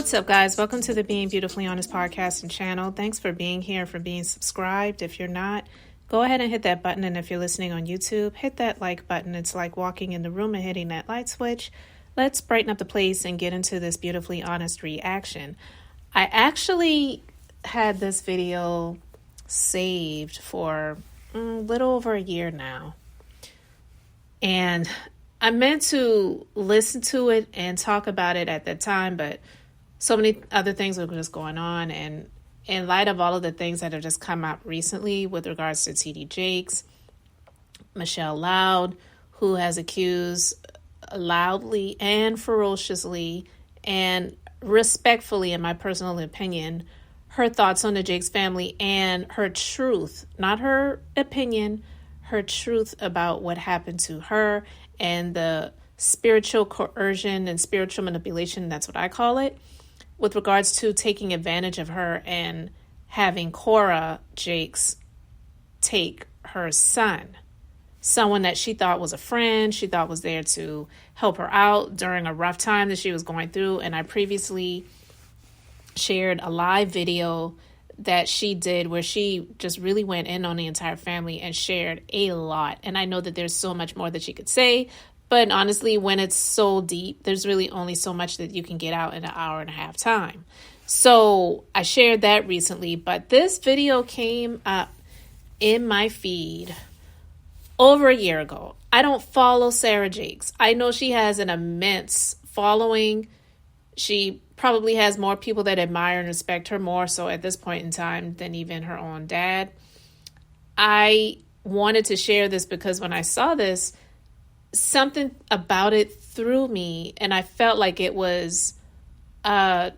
What's up, guys? Welcome to the Being Beautifully Honest podcast and channel. Thanks for being here, for being subscribed. If you're not, go ahead and hit that button. And if you're listening on YouTube, hit that like button. It's like walking in the room and hitting that light switch. Let's brighten up the place and get into this beautifully honest reaction. I actually had this video saved for a little over a year now. And I meant to listen to it and talk about it at that time, but so many other things were just going on. And in light of all of the things that have just come out recently with regards to TD Jakes, michelleloud, who has accused loudly and ferociously and respectfully, in my personal opinion, her thoughts on the Jakes family and her truth, not her opinion, her truth about what happened to her and the spiritual coercion and spiritual manipulation, that's what I call it, with regards to taking advantage of her and having Cora Jakes take her son, someone that she thought was a friend, she thought was there to help her out during a rough time that she was going through. And I previously shared a live video that she did where she just really went in on the entire family and shared a lot. And I know that there's so much more that she could say, but honestly, when it's so deep, there's really only so much that you can get out in an hour and a half time. So I shared that recently, but this video came up in my feed over a year ago. I don't follow Sarah Jakes. I know she has an immense following. She probably has more people that admire and respect her more so at this point in time than even her own dad. I wanted to share this because when I saw this, something about it threw me, and I felt like it was a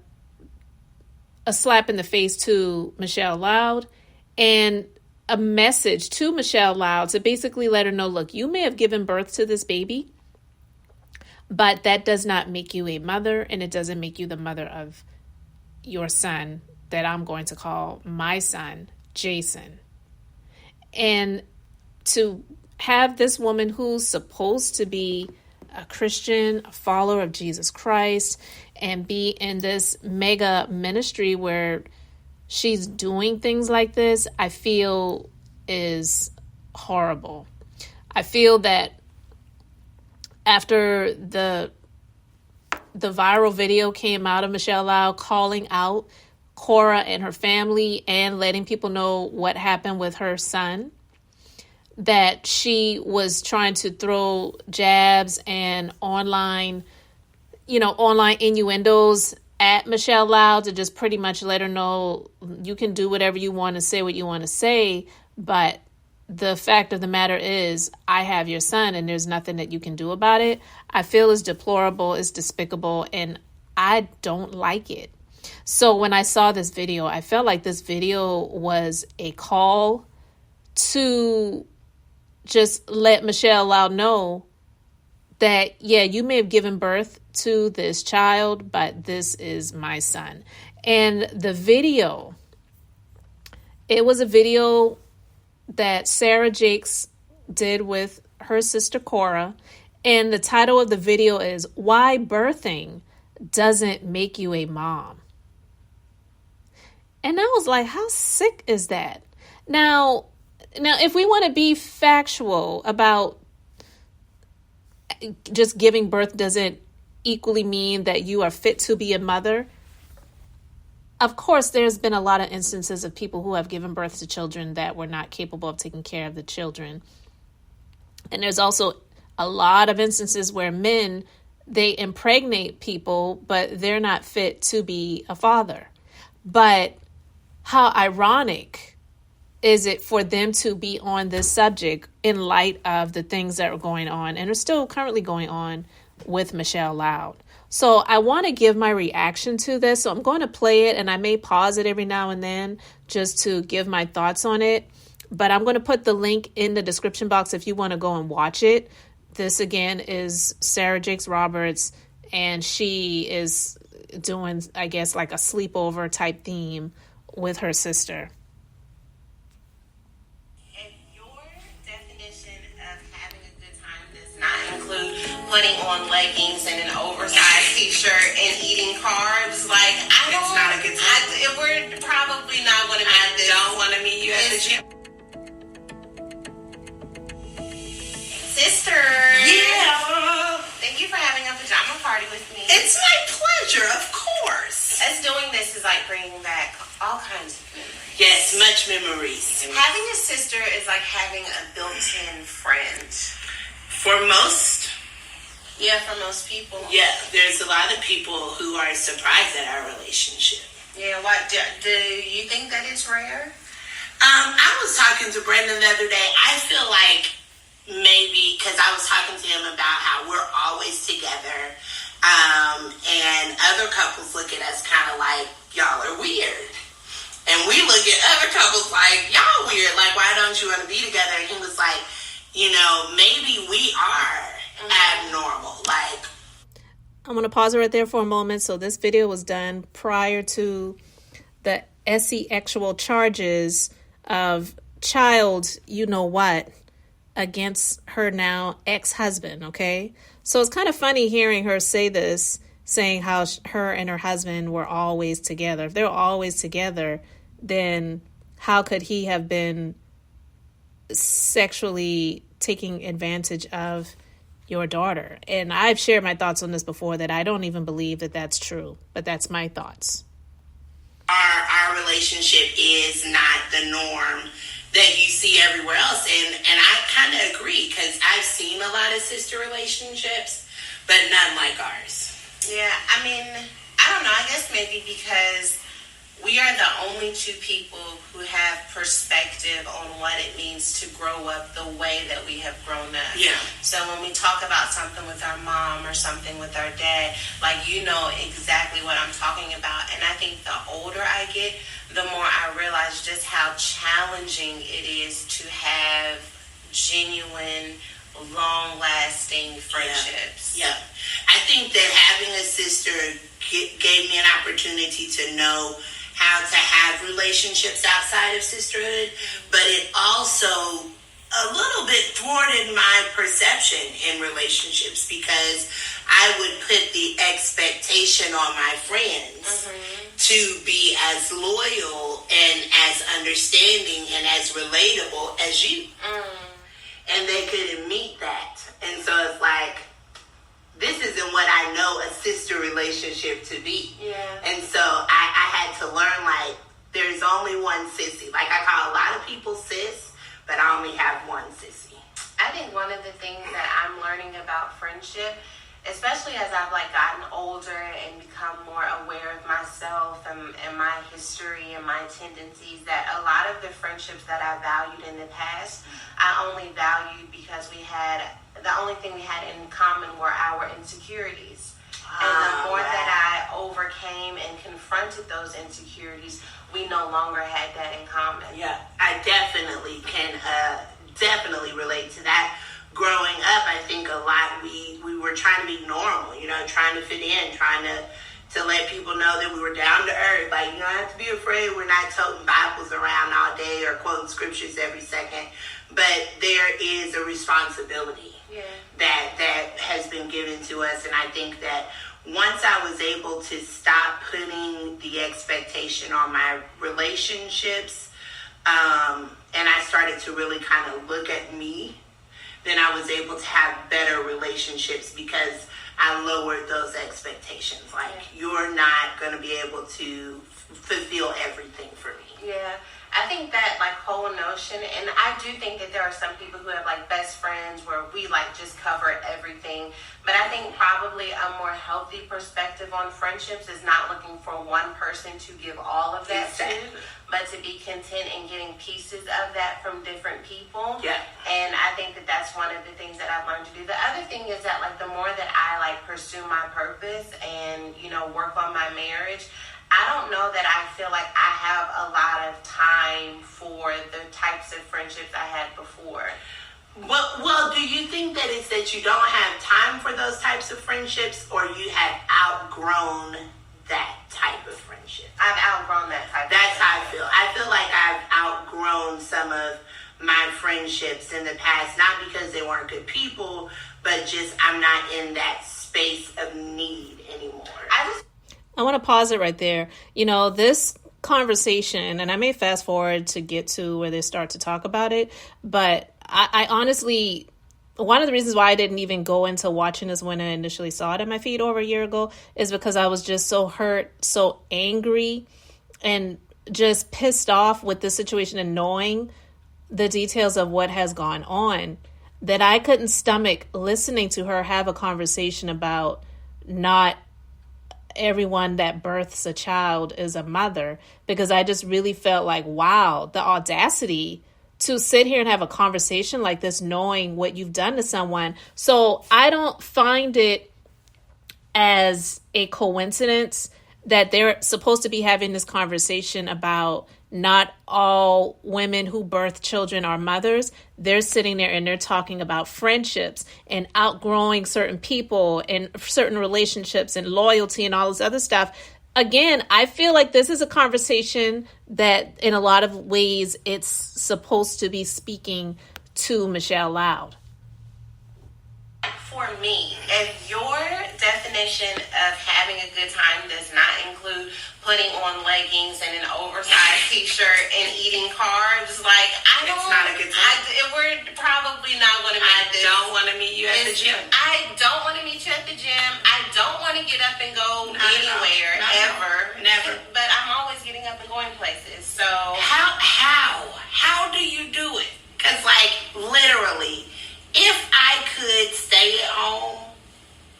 slap in the face to michelleloud and a message to michelleloud to basically let her know, look, you may have given birth to this baby, but that does not make you a mother, and it doesn't make you the mother of your son that I'm going to call my son, Jason. And to have this woman who's supposed to be a Christian, a follower of Jesus Christ, and be in this mega ministry where she's doing things like this, I feel is horrible. I feel that after the viral video came out of michelleloud calling out Cora and her family and letting people know what happened with her son, that she was trying to throw jabs and online innuendos at michelleloud to just pretty much let her know you can do whatever you want to say, what you want to say, but the fact of the matter is I have your son and there's nothing that you can do about it. I feel it's deplorable, it's despicable, and I don't like it. So when I saw this video, I felt like this video was a call to just let michelleloud know that, yeah, you may have given birth to this child, but this is my son. And the video, it was a video that Sarah Jakes did with her sister Cora. And the title of the video is Why Birthing Doesn't Make You a Mom. And I was like, how sick is that? Now, if we want to be factual about just giving birth doesn't equally mean that you are fit to be a mother, of course, there's been a lot of instances of people who have given birth to children that were not capable of taking care of the children. And there's also a lot of instances where men, they impregnate people, but they're not fit to be a father. But how ironic is it for them to be on this subject in light of the things that are going on and are still currently going on with michelleloud? So I want to give my reaction to this. So I'm going to play it, and I may pause it every now and then just to give my thoughts on it. But I'm going to put the link in the description box if you want to go and watch it. This, again, is sarahjakesroberts, and she is doing, I guess, like a sleepover type theme with her sister. If your definition of having a good time does not include putting on leggings and an oversized t-shirt and eating carbs. Like, It's not a good time. We're probably not going to meet this. I don't want to meet you at the gym. Sister. Yeah. Thank you for having a pajama party with me. It's my pleasure, of course. Us doing this is like bringing back all kinds of memories. Yes, much memories. Having a sister is like having a built-in friend. For most. Yeah, for most people. Yeah, there's a lot of people who are surprised at our relationship. Yeah, what do you think that it's rare? I was talking to Brendan the other day. I feel like maybe because I was talking to him about how we're always together, and other couples look at us kind of like, y'all are weird. And we look at other couples like, y'all weird. Like, why don't you want to be together? And he was like, maybe we are abnormal. Like, I'm going to pause it right there for a moment. So this video was done prior to the actual charges of child, against her now ex-husband, okay? So it's kind of funny hearing her say this, saying how her and her husband were always together. If they're always together, then how could he have been sexually taking advantage of your daughter? And I've shared my thoughts on this before, that I don't even believe that that's true, but that's my thoughts. Our relationship is not the norm that you see everywhere else, and I kind of agree, because I've seen a lot of sister relationships, but none like ours. Yeah, I mean, I don't know, I guess maybe because we are the only two people who have perspective on what it means to grow up the way that we have grown up. Yeah. So when we talk about something with our mom or something with our dad, like, you know exactly what I'm talking about. And I think the older I get, the more I realize just how challenging it is to have genuine, long-lasting friendships. Yeah. I think that having a sister gave me an opportunity to know how to have relationships outside of sisterhood, but it also a little bit thwarted my perception in relationships, because I would put the expectation on my friends to be as loyal and as understanding and as relatable as you. And they couldn't meet that. And so it's like, this isn't what I know a sister relationship to be. Yeah. And so I had to learn, like, there's only one sissy. Like, I call a lot of people sis, but I only have one sissy. I think one of the things that I'm learning about friendship, especially as I've like gotten older and become more aware of myself and my history and my tendencies, that a lot of the friendships that I valued in the past, I only valued because the only thing we had in common were our insecurities. And the more that I overcame and confronted those insecurities, we no longer had that in common. Yeah, I definitely can definitely relate to that. Growing up, I think a lot we were trying to be normal, trying to fit in, trying to let people know that we were down to earth. Like, you don't have to be afraid we're not toting Bibles around all day or quoting scriptures every second. But there is a responsibility that has been given to us. And I think that once I was able to stop putting the expectation on my relationships, and I started to really kind of look at me, then I was able to have better relationships, because I lowered those expectations. Like, you're not going to be able to fulfill everything for me. Yeah. I think that like whole notion, and I do think that there are some people who have like best friends where we like just cover everything, but I think probably a more healthy perspective on friendships is not looking for one person to give all of that to, but to be content in getting pieces of that from different people. Yeah. And I think that that's one of the things that I've learned to do. The other thing is that like the more that I like pursue my purpose and work on my marriage, I don't know that I feel like I have a lot of time for the types of friendships I had before. Well, do you think that it's that you don't have time for those types of friendships, or you have outgrown that type of friendship? I've outgrown that type of friendship. That's how I feel. I feel like I've outgrown some of my friendships in the past, not because they weren't good people, but just I'm not in that space of need anymore. I want to pause it right there. This conversation, and I may fast forward to get to where they start to talk about it, but I honestly, one of the reasons why I didn't even go into watching this when I initially saw it in my feed over a year ago is because I was just so hurt, so angry, and just pissed off with the situation and knowing the details of what has gone on, that I couldn't stomach listening to her have a conversation about not everyone that births a child is a mother, because I just really felt like, wow, the audacity to sit here and have a conversation like this, knowing what you've done to someone. So I don't find it as a coincidence that they're supposed to be having this conversation about not all women who birth children are mothers. They're sitting there and they're talking about friendships and outgrowing certain people and certain relationships and loyalty and all this other stuff. Again, I feel like this is a conversation that in a lot of ways it's supposed to be speaking to Michelle Loud. For me, if your definition of having a good time does not include putting on leggings and an oversized t-shirt and eating carbs, like, it's not a good time. We're probably not going to meet this. I don't want to meet you at the gym. I don't want to meet you at the gym. I don't want to get up and go anywhere, ever. Never. But I'm always getting up and going places. So how do you do it? Because, like, literally, if I could stay at home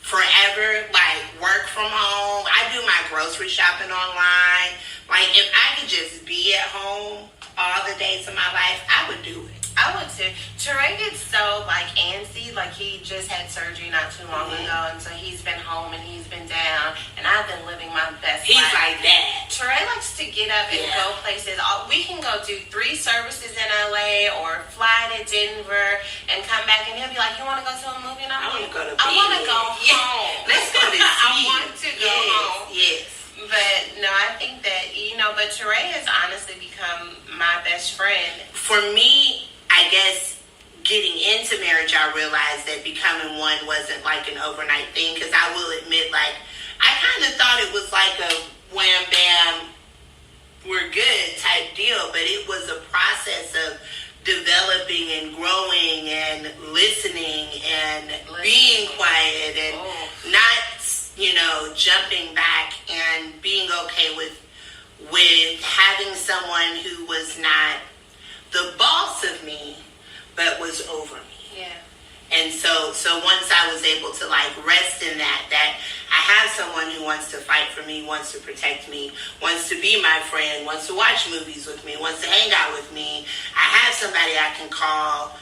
forever, like work from home, I do my grocery shopping online. Like, if I could just be at home all the days of my life, I would do it. I would too. Trey gets so antsy, he just had surgery not too long ago, and so he's been home and he's been down, and I've been living my best life. He's like that. Trey likes to get up and go places. We can go do 3 services in LA or fly to Denver and come back, and he'll be like, "You want to go to a movie?" And I want to go to I want to go home. Let's go to I want to go home. Yes. But no, I think that, but Trey has honestly become my best friend. For me, I guess getting into marriage, I realized that becoming one wasn't like an overnight thing. Because I will admit, I kind of thought it was like a wham bam, we're good type deal. But it was a process of developing and growing and listening and being quiet and not, jumping back and being okay with having someone who was not the boss of me, but was over me. Yeah. And so once I was able to rest in that I have someone who wants to fight for me, wants to protect me, wants to be my friend, wants to watch movies with me, wants to hang out with me. I have somebody I can call.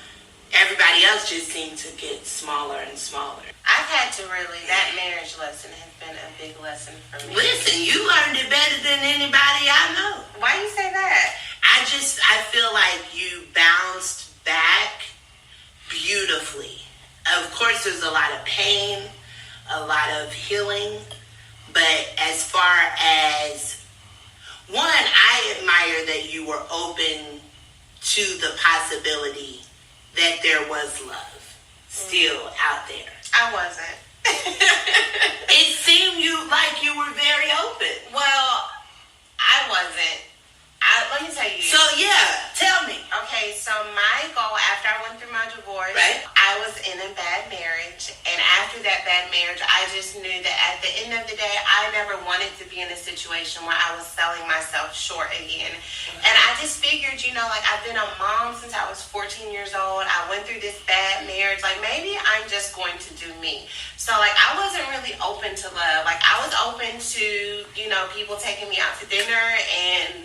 Everybody else just seemed to get smaller and smaller. I've had to that marriage lesson has been a big lesson for me. Listen, you learned it better than anybody I know. Why do you say that? I feel like you bounced back beautifully. Of course, there's a lot of pain, a lot of healing, but as far as, one, I admire that you were open to the possibility that there was love still out there. I wasn't. It seemed like you were very open. Well, I wasn't. Let me tell you. So, tell me. Okay, so my goal after I went through my divorce, right, I was in a bad marriage. And after that bad marriage, I just knew that at the end of the day, I never wanted to be in a situation where I was selling myself short again. And I just figured, I've been a mom since I was 14 years old. I went through this bad marriage. Maybe I'm just going to do me. So, I wasn't really open to love. I was open to, people taking me out to dinner and,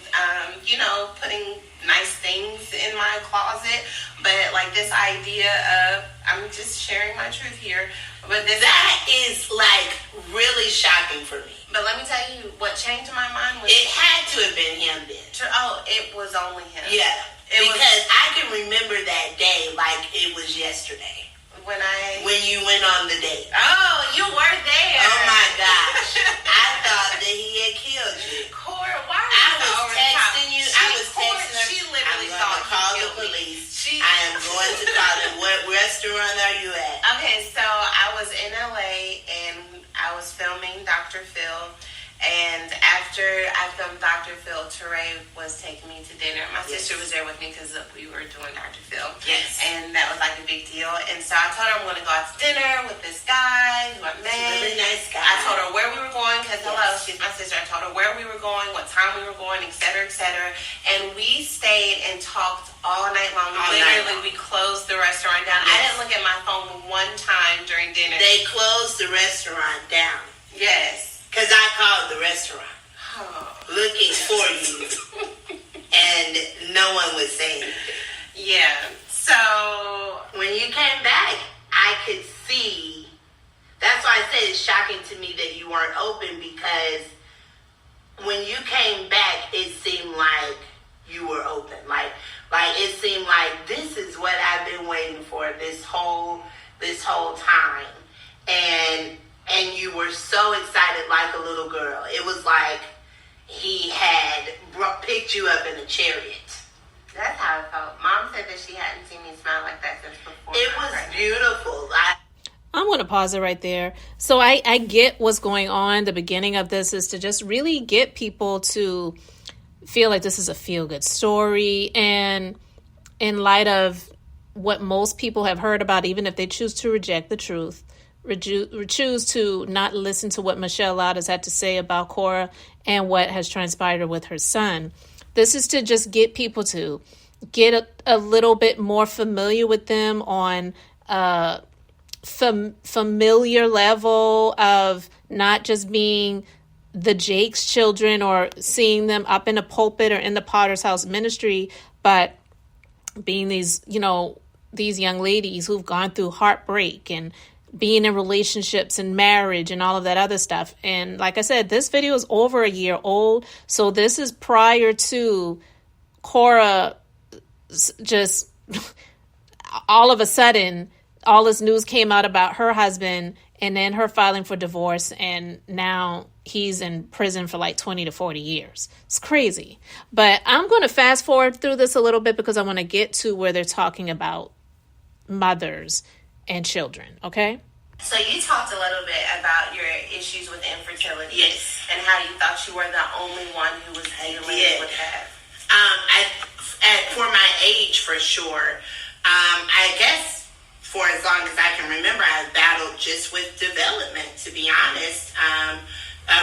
putting nice things in my closet. But, this idea of, I'm just sharing my truth here. But that is, really shocking for me. But let me tell you, what changed my mind was... It had to have been him then. Oh, it was only him. Yeah. Because I can remember that day like it was yesterday. When you went on the date. Oh, you were there. Oh my gosh. I thought that he had killed you. Cora, why are you I was texting you. I was texting her. She literally thought call the police. She what you call it. What restaurant are you at? Okay, so I was in LA and I was filming Dr. Phil. And after I filmed Dr. Phil, Teray was taking me to dinner. My sister was there with me because we were doing Dr. Phil. Yes. And that was like a big deal. And so I told her I'm going to go out to dinner with this guy who I met. Really nice guy. I told her where we were going because, hello, she's my sister. I told her where we were going, what time we were going, et cetera, et cetera. And we stayed and talked all night long. Literally, we closed the restaurant down. Yes. I didn't look at my phone one time during dinner. They closed the restaurant down. Yes. Because I called the restaurant looking for you, and no one was saying anything. Yeah. So when you came back, I could see. That's why I said it's shocking to me that you weren't open, because when you came back, it seemed like you were open. Like it seemed like this is what I've been waiting for this whole time, and you were so excited like a little girl. It was like he had picked you up in a chariot. That's how it felt. Mom said that she hadn't seen me smile like that since before. It was beautiful. I'm going to pause it right there. So I get what's going on. The beginning of this is to just really get people to feel like this is a feel-good story. And in light of what most people have heard about, even if they choose to reject the truth, choose to not listen to what michelleloud has had to say about Cora and what has transpired with her son. This is to just get people to get a little bit more familiar with them on a familiar level of not just being the Jakes children or seeing them up in the pulpit or in the Potter's House ministry, but being these young ladies who've gone through heartbreak and being in relationships and marriage and all of that other stuff. And like I said, this video is over a year old. So this is prior to Cora just all of a sudden, all this news came out about her husband and then her filing for divorce. And now he's in prison for like 20 to 40 years. It's crazy. But I'm going to fast forward through this a little bit because I want to get to where they're talking about mothers and children, okay? So you talked a little bit about your issues with infertility. Yes. And how you thought you were the only one who was dealing with that. For my age, for sure. I guess for as long as I can remember, I've battled just with development, to be honest,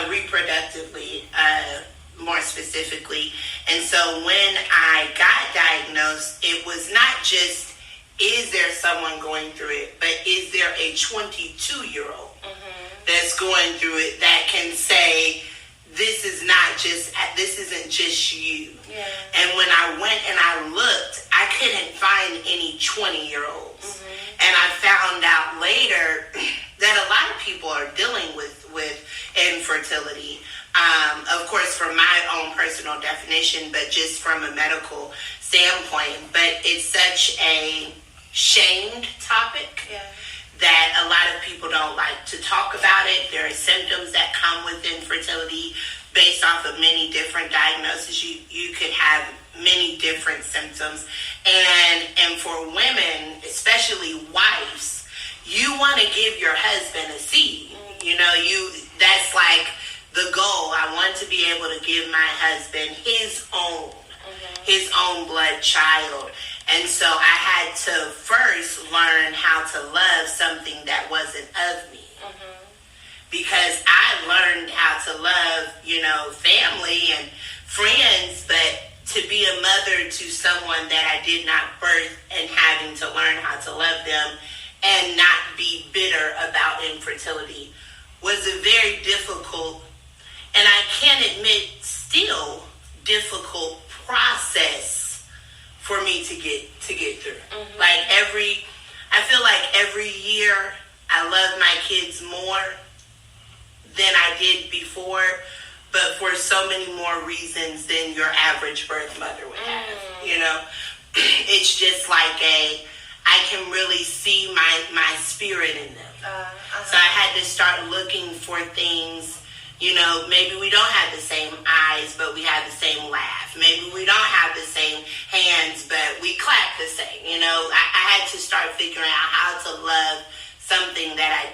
reproductively, more specifically. And so when I got diagnosed, it was not just, is there someone going through it, but is there a 22-year-old that's going through it that can say, this isn't just you. Yeah. And when I went and I looked, I couldn't find any 20-year-olds. And I found out later that a lot of people are dealing with infertility. Of course, from my own personal definition, but just from a medical standpoint. But it's such a shamed topic that a lot of people don't like to talk about it. There are symptoms that come with infertility based off of many different diagnoses. You could have many different symptoms. And for women, especially wives, you want to give your husband a seed. That's like the goal. I want to be able to give my husband his own blood child. And so I had to first learn how to love something that wasn't of me. Because I learned how to love, family and friends, but to be a mother to someone that I did not birth and having to learn how to love them and not be bitter about infertility was a very difficult, and I can admit still difficult process for me to get through. I feel like every year I love my kids more than I did before, but for so many more reasons than your average birth mother would have. It's just like I can really see my spirit in them. So I had to start looking for things. Maybe we don't have the same eyes, but we have the same laugh. Maybe we don't have the same hands, but we clap the same. I had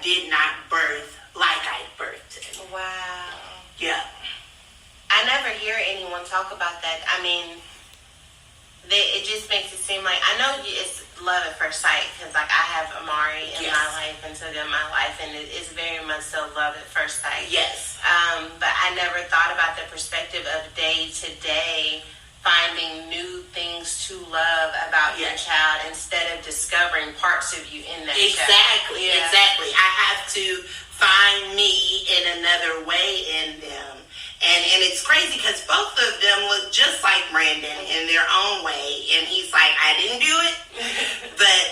did not birth like I birthed it. Wow. Yeah. I never hear anyone talk about that. I mean, it just makes it seem like, I know it's love at first sight, because like I have Amari in my life and Sylvia in my life, and it is very much so love at first sight. Yes. But I never thought about the perspective of day to day, finding new things to love about your child instead of discovering parts of you in that child. Exactly. I have to find me in another way in them. And it's crazy because both of them look just like Brandon in their own way. And he's like, I didn't do it, but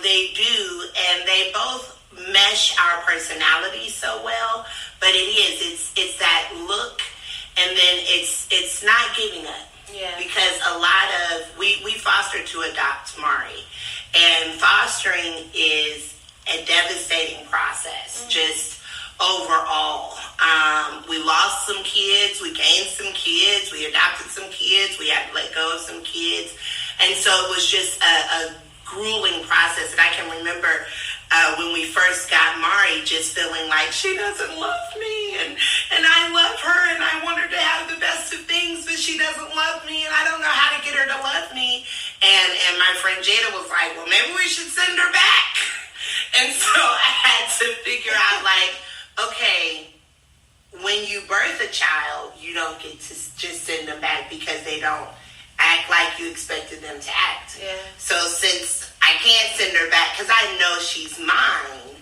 they do. And they both mesh our personalities so well. But it's that look, and then it's not giving up. Yeah. Because a lot of, we foster to adopt Mari. And fostering is a devastating process, just overall. We lost some kids, we gained some kids, we adopted some kids, we had to let go of some kids. And so it was just a grueling process. And I can remember when we first got Mari, just feeling like she doesn't love me, and I love her, and I want her to have the best of things, but she doesn't love me, and I don't know how to get her to love me. And my friend Jada was like, well, maybe we should send her back. And so I had to figure out, like, okay, when you birth a child, you don't get to just send them back because they don't act like you expected them to act. Yeah. So since I can't send her back because I know she's mine,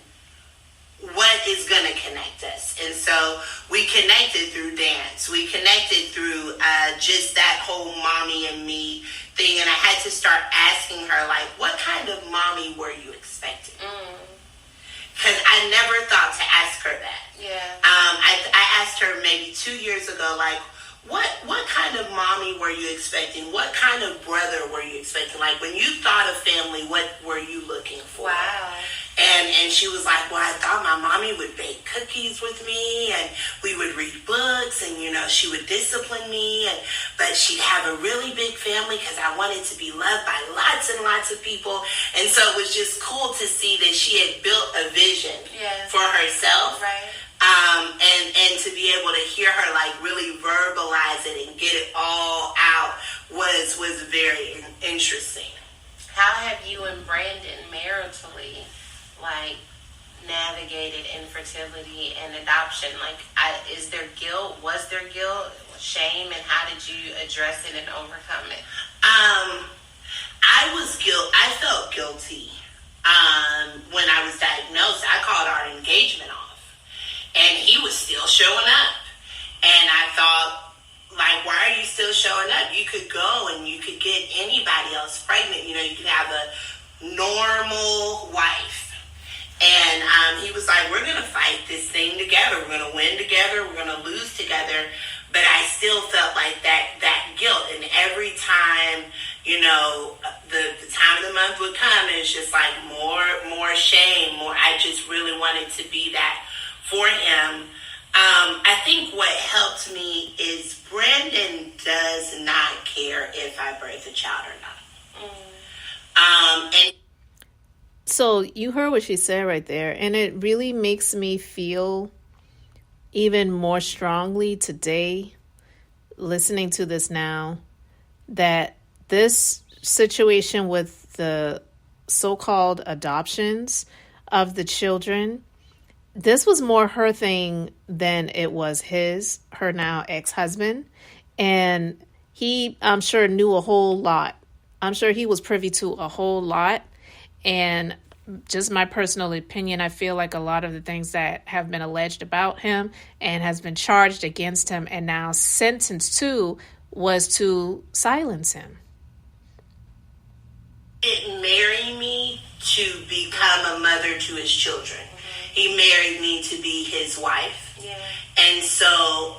what is going to connect us? And so we connected through dance. We connected through just that whole mommy and me thing. And I had to start asking her, like, what kind of mommy were you expecting? Because I never thought to ask her that. Yeah. I asked her maybe 2 years ago, like, what kind of mommy were you expecting? What kind of brother were you expecting? Like, when you thought of family, what were you looking for? Wow. And she was like, well, I thought my mommy would bake cookies with me, and we would read books, and, you know, she would discipline me, but she'd have a really big family because I wanted to be loved by lots and lots of people. And so it was just cool to see that she had built a vision for herself. Right. And to be able to hear her, like, really verbalize it and get it all out was very interesting. How have you and Brandon maritally, like, navigated infertility and adoption? Like, is there guilt? Was there guilt, shame, and how did you address it and overcome it? I felt guilty when I was diagnosed. I called our engagement off, and he was still showing up. And I thought, like, why are you still showing up? You could go and you could get anybody else pregnant. You know, you could have a normal wife. And he was like, we're going to fight this thing together. We're going to win together. We're going to lose together. But I still felt like that guilt. And every time, you know, the time of the month would come, and it's just like more shame, more. I just really wanted to be that for him. I think what helped me is Brandon does not care if I birth a child or not. And so you heard what she said right there, and it really makes me feel even more strongly today, listening to this now, that this situation with the so-called adoptions of the children, this was more her thing than it was her now ex-husband. And he, I'm sure, knew a whole lot. I'm sure he was privy to a whole lot. And just my personal opinion, I feel like a lot of the things that have been alleged about him and has been charged against him and now sentenced to was to silence him. He married me to become a mother to his children. He married me to be his wife. Yeah. And so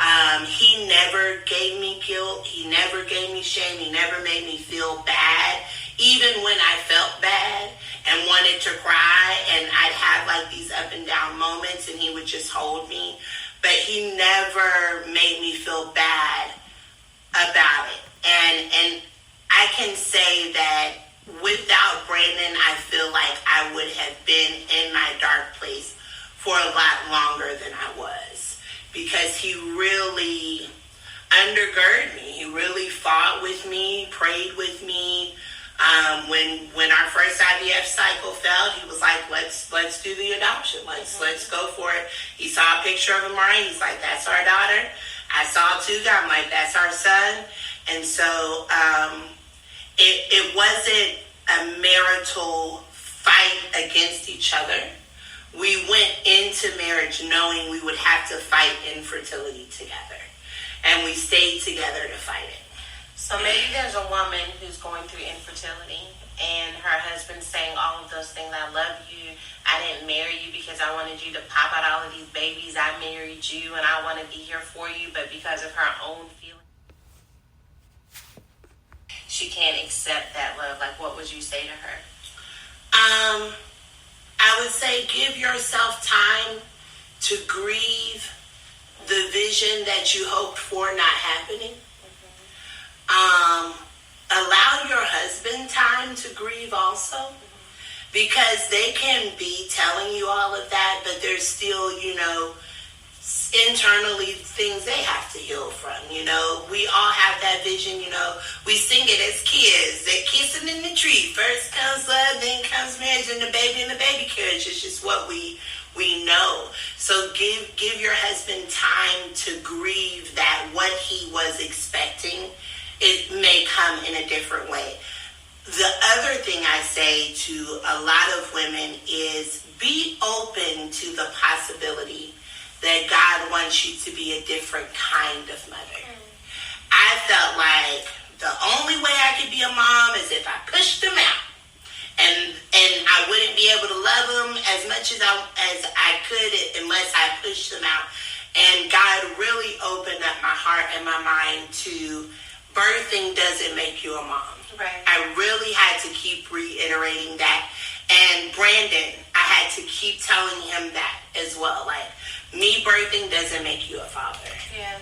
he never gave me guilt. He never gave me shame. He never made me feel bad. Even when I felt bad and wanted to cry, and I'd have like these up and down moments, and he would just hold me. But he never made me feel bad about it. And I can say that without Brandon, I feel like I would have been in my dark place for a lot longer than I was, because he really undergirded me. He really fought with me, prayed with me. When our first IVF cycle failed, he was like, let's do the adoption. Let's go for it. He saw a picture of Amari. He's like, that's our daughter. I saw Tuga. I'm like, that's our son. And so it wasn't a marital fight against each other. We went into marriage knowing we would have to fight infertility together. And we stayed together to fight it. So maybe there's a woman who's going through infertility and her husband's saying all of those things. I love you. I didn't marry you because I wanted you to pop out all of these babies. I married you and I want to be here for you. But because of her own feelings, she can't accept that love. Like, what would you say to her? I would say give yourself time to grieve the vision that you hoped for not happening. Allow your husband time to grieve also, because they can be telling you all of that, but there's still, internally things they have to heal from. We all have that vision. We sing it as kids, that kissing in the tree. First comes love, then comes marriage, and the baby carriage. It's just what we know. So give your husband time to grieve that what he was expecting, it may come in a different way. The other thing I say to a lot of women is be open to the possibility that God wants you to be a different kind of mother. I felt like the only way I could be a mom is if I pushed them out. And I wouldn't be able to love them as much as I could unless I pushed them out. And God really opened up my heart and my mind to birthing doesn't make you a mom. Right. I really had to keep reiterating that. And Brandon, I had to keep telling him that as well. Like, me birthing doesn't make you a father. Yeah.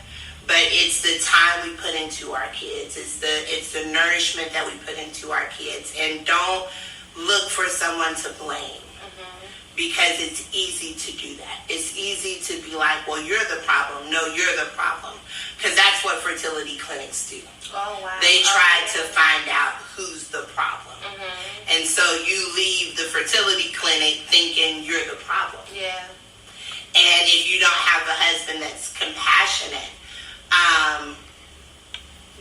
But it's the time we put into our kids. It's the nourishment that we put into our kids. And don't look for someone to blame. Because it's easy to do that. It's easy to be like, well, you're the problem. No, you're the problem. Because that's what fertility clinics do. Oh, wow. They try to find out who's the problem. And so you leave the fertility clinic thinking you're the problem. Yeah. And if you don't have a husband that's compassionate,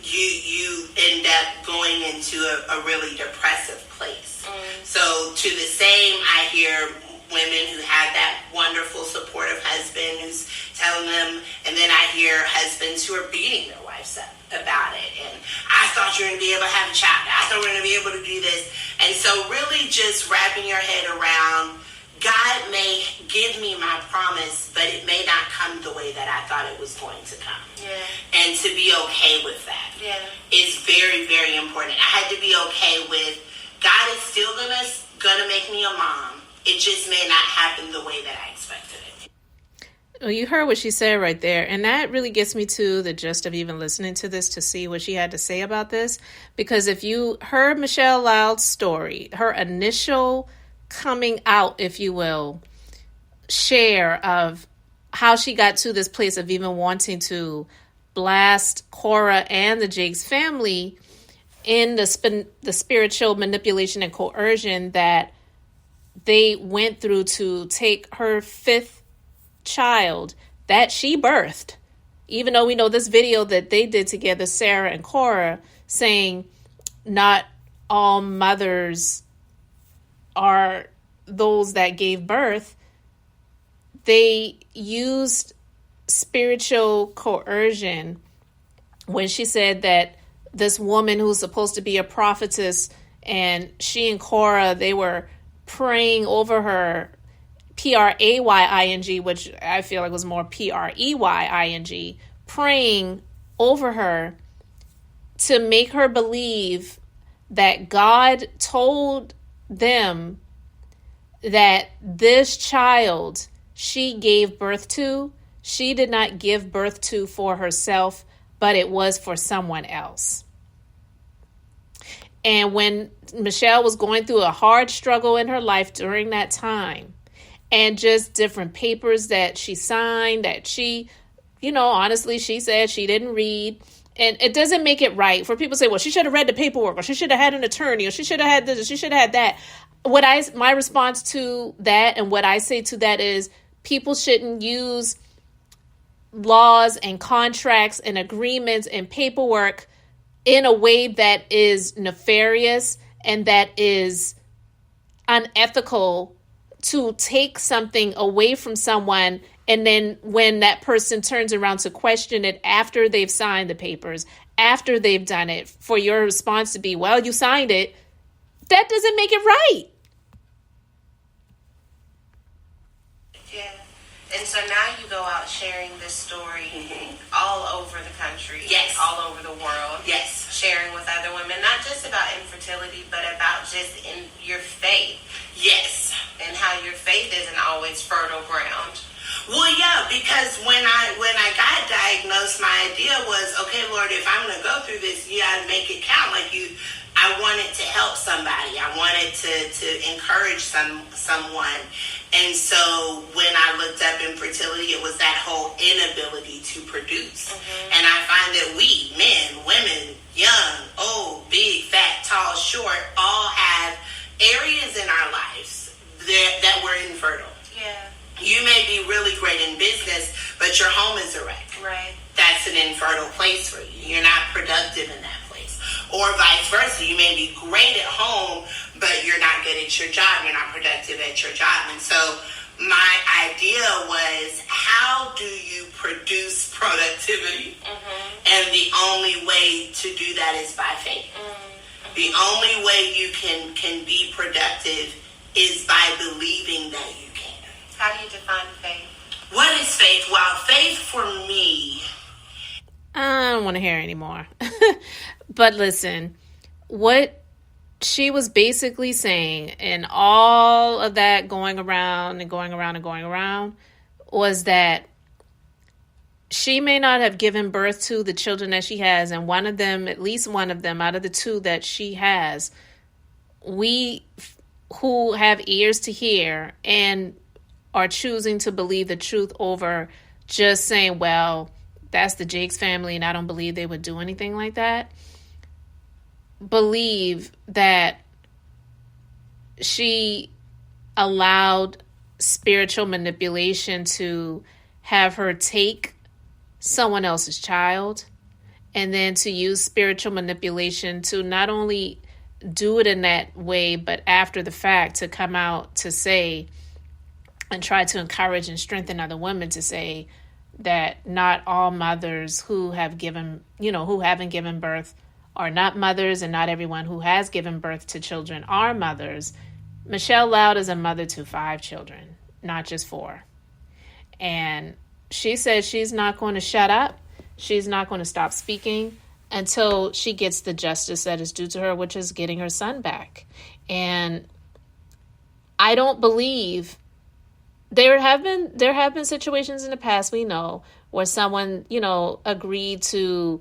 you end up going into a really depressive place. So to the same, I hear women who have that wonderful, supportive husband who's telling them, and then I hear husbands who are beating their wives up about it. And I thought you were going to be able to have a child. I thought we were going to be able to do this. And so really just wrapping your head around, God may give me my promise, but it may not come the way that I thought it was going to come. Yeah. And to be okay with that is very, very important. I had to be okay with God is still gonna make me a mom. It just may not happen the way that I expected it. Well, you heard what she said right there. And that really gets me to the gist of even listening to this to see what she had to say about this. Because if you heard Michelle Loud's story, her initial coming out, if you will, share of how she got to this place of even wanting to blast Cora and the Jakes family in the spiritual manipulation and coercion that they went through to take her fifth child that she birthed. Even though we know this video that they did together, Sarah and Cora, saying not all mothers are those that gave birth. They used spiritual coercion when she said that this woman who's supposed to be a prophetess, and she and Cora, they were praying over her, Praying, which I feel like was more Preying, praying over her to make her believe that God told them that this child she gave birth to, she did not give birth to for herself, but it was for someone else. And when Michelle was going through a hard struggle in her life during that time, and just different papers that she signed that she, honestly, she said she didn't read. And it doesn't make it right for people to say, well, she should have read the paperwork, or she should have had an attorney, or she should have had this, or she should have had that. My response to that and what I say to that is people shouldn't use laws and contracts and agreements and paperwork in a way that is nefarious and that is unethical to take something away from someone. And then when that person turns around to question it after they've signed the papers, after they've done it, for your response to be, well, you signed it, that doesn't make it right. Yeah. And so now you go out sharing this story all over the country. Yes. All over the world. Yes. Sharing with other women, not just about infertility, but about just in your faith. Yes. And how your faith isn't always fertile ground. Well, yeah, because when I got diagnosed, my idea was, okay, Lord, if I'm going to go through this, you got to make it count. I wanted to help somebody. I wanted to encourage someone. And so when I looked up infertility, it was that whole inability to produce. Mm-hmm. And I find that we, men, women, young, old, big, fat, tall, short, all have areas in our lives that we're infertile. Yeah. You may be really great in business, but your home is a wreck. Right. That's an infertile place for you. You're not productive in that place. Or vice versa. You may be great at home, but you're not good at your job. You're not productive at your job. And so my idea was, how do you produce productivity? Mm-hmm. And the only way to do that is by faith. Mm-hmm. The only way you can be productive is by believing that you can. How do you define faith? What is faith? Well, faith for me... I don't want to hear anymore. But listen, what she was basically saying, and all of that going around and going around and going around, was that she may not have given birth to the children that she has, and one of them, at least one of them out of the two that she has, we who have ears to hear and are choosing to believe the truth over just saying, well, that's the Jakes family and I don't believe they would do anything like that, believe that she allowed spiritual manipulation to have her take someone else's child, and then to use spiritual manipulation to not only do it in that way, but after the fact to come out to say and try to encourage and strengthen other women to say that not all mothers who have given, who haven't given birth are not mothers, and not everyone who has given birth to children are mothers. Michelle Loud is a mother to 5 children, not just 4. And she said she's not going to shut up. She's not going to stop speaking until she gets the justice that is due to her, which is getting her son back. And I don't believe there have been situations in the past, we know, where someone, agreed to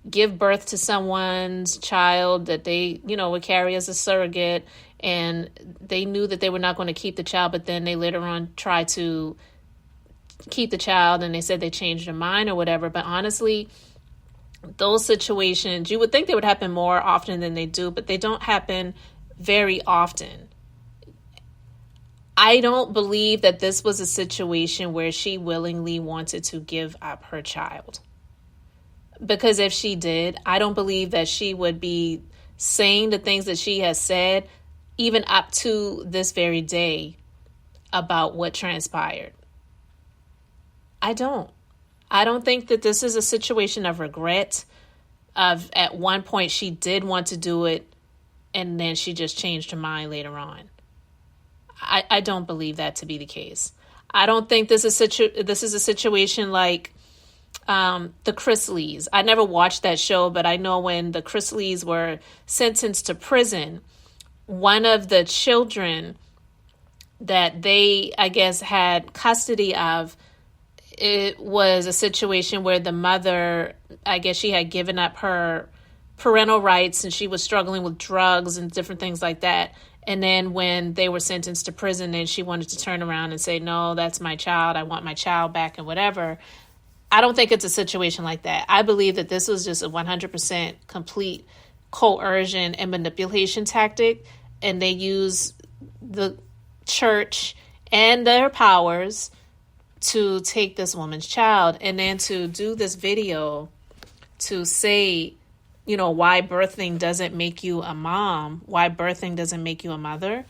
give birth to someone's child that they, would carry as a surrogate, and they knew that they were not going to keep the child, but then they later on tried to keep the child and they said they changed their mind or whatever. But honestly, those situations, you would think they would happen more often than they do, but they don't happen very often. I don't believe that this was a situation where she willingly wanted to give up her child. Because if she did, I don't believe that she would be saying the things that she has said, even up to this very day, about what transpired. I don't think that this is a situation of regret, of at one point she did want to do it and then she just changed her mind later on. I don't believe that to be the case. I don't think this is a situation like the Chrisleys. I never watched that show, but I know when the Chrisleys were sentenced to prison, one of the children that they, I guess, had custody of, it was a situation where the mother, I guess she had given up her parental rights, and she was struggling with drugs and different things like that. And then when they were sentenced to prison, then she wanted to turn around and say, no, that's my child. I want my child back and whatever. I don't think it's a situation like that. I believe that this was just a 100% complete coercion and manipulation tactic. And they use the church and their powers to take this woman's child. And then to do this video to say, why birthing doesn't make you a mom, why birthing doesn't make you a mother.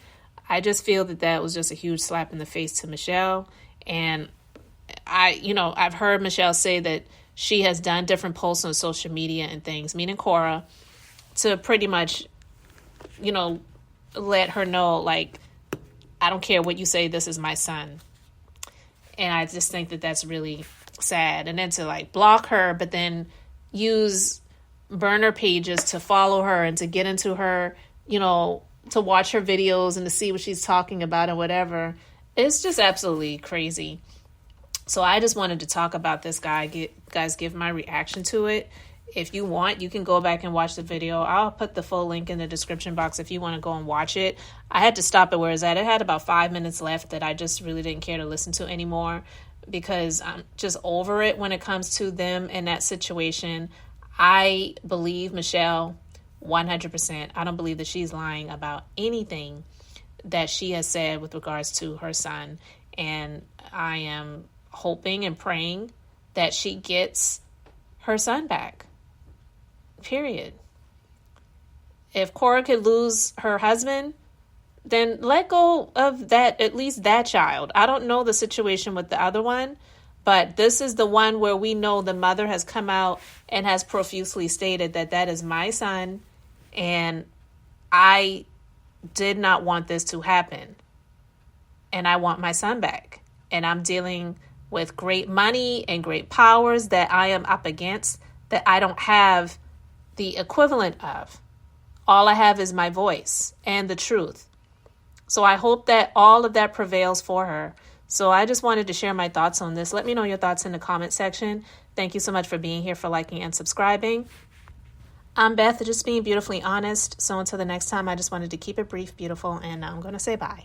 I just feel that was just a huge slap in the face to Michelle. And I've heard Michelle say that she has done different posts on social media and things, meaning Cora, to pretty much, let her know, like, I don't care what you say, this is my son. And I just think that that's really sad. And then to like block her, but then use burner pages to follow her and to get into her, to watch her videos and to see what she's talking about and whatever. It's just absolutely crazy. So I just wanted to talk about this guy. Guys, give my reaction to it. If you want, you can go back and watch the video. I'll put the full link in the description box if you want to go and watch it. I had to stop it where it's at. It had about 5 minutes left that I just really didn't care to listen to anymore because I'm just over it when it comes to them in that situation. I believe Michelle 100%. I don't believe that she's lying about anything that she has said with regards to her son. And I am hoping and praying that she gets her son back. Period. If Cora could lose her husband, then let go of that, at least that child. I don't know the situation with the other one, but this is the one where we know the mother has come out and has profusely stated that is my son, and I did not want this to happen, and I want my son back. And I'm dealing with great money and great powers that I am up against that I don't have the equivalent of. All I have is my voice and the truth. So I hope that all of that prevails for her. So I just wanted to share my thoughts on this. Let me know your thoughts in the comment section. Thank you so much for being here, for liking and subscribing. I'm Beth, just being beautifully honest. So until the next time, I just wanted to keep it brief, beautiful, and I'm going to say bye.